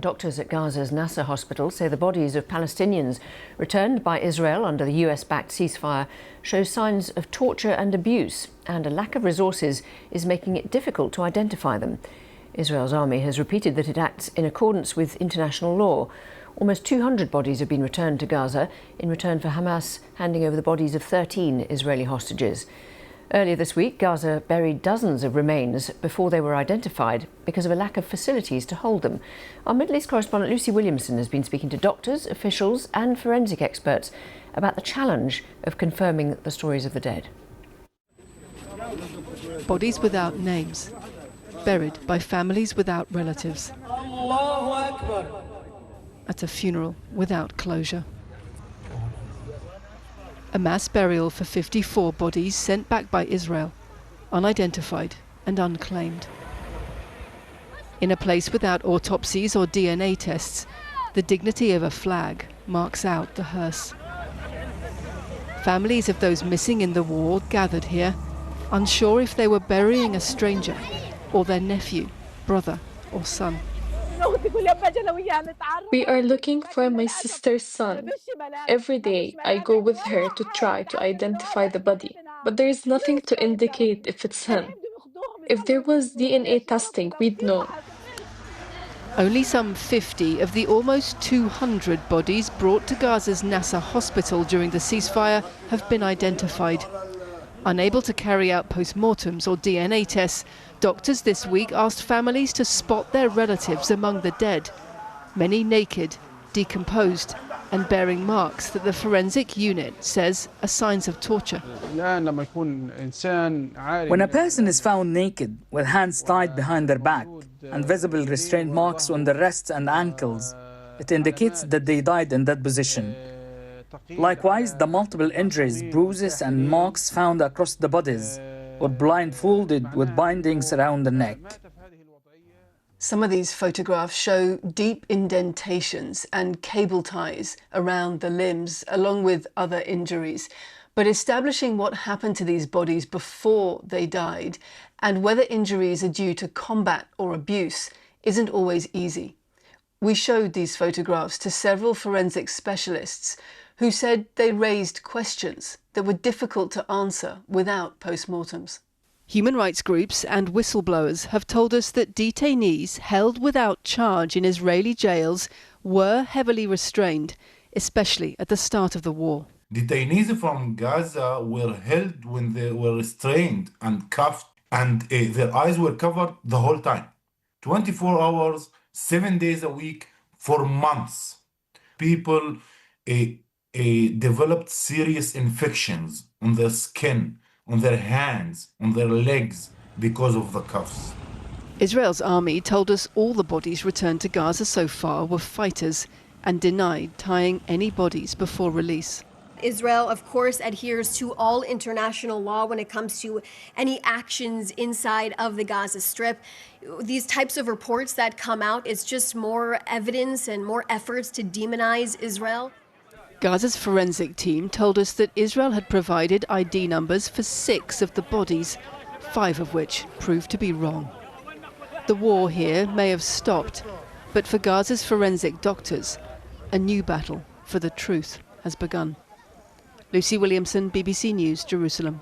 Doctors at Gaza's Nasser Hospital say the bodies of Palestinians returned by Israel under the US-backed ceasefire show signs of torture and abuse, and a lack of resources is making it difficult to identify them. Israel's army has repeated that it acts in accordance with international law. Almost 200 bodies have been returned to Gaza in return for Hamas handing over the bodies of 13 Israeli hostages. Earlier this week, Gaza buried dozens of remains before they were identified because of a lack of facilities to hold them. Our Middle East correspondent Lucy Williamson has been speaking to doctors, officials and forensic experts about the challenge of confirming the stories of the dead. Bodies without names, buried by families without relatives. At a funeral without closure. A mass burial for 54 bodies sent back by Israel, unidentified and unclaimed. In a place without autopsies or DNA tests, the dignity of a flag marks out the hearse. Families of those missing in the war gathered here, unsure if they were burying a stranger or their nephew, brother or son. We are looking for my sister's son. Every day I go with her to try to identify the body, but there is nothing to indicate if it's him. If there was DNA testing, we'd know. Only some 50 of the almost 200 bodies brought to Gaza's Nasser Hospital during the ceasefire have been identified. Unable to carry out post-mortems or DNA tests, doctors this week asked families to spot their relatives among the dead, many naked, decomposed and bearing marks that the forensic unit says are signs of torture. When a person is found naked, with hands tied behind their back and visible restraint marks on the wrists and ankles, it indicates that they died in that position. Likewise, the multiple injuries, bruises and marks found across the bodies were blindfolded with bindings around the neck. Some of these photographs show deep indentations and cable ties around the limbs, along with other injuries. But establishing what happened to these bodies before they died and whether injuries are due to combat or abuse isn't always easy. We showed these photographs to several forensic specialists who said they raised questions that were difficult to answer without post-mortems. Human rights groups and whistleblowers have told us that detainees held without charge in Israeli jails were heavily restrained, especially at the start of the war. Detainees from Gaza were held when they were restrained and cuffed, and their eyes were covered the whole time. 24 hours, 7 days a week, for months. People developed serious infections on their skin, on their hands, on their legs because of the cuffs. Israel's army told us all the bodies returned to Gaza so far were fighters and denied tying any bodies before release. Israel, of course, adheres to all international law when it comes to any actions inside of the Gaza Strip. These types of reports that come out, it's just more evidence and more efforts to demonize Israel. Gaza's forensic team told us that Israel had provided ID numbers for 6 of the bodies, 5 of which proved to be wrong. The war here may have stopped, but for Gaza's forensic doctors, a new battle for the truth has begun. Lucy Williamson, BBC News, Jerusalem.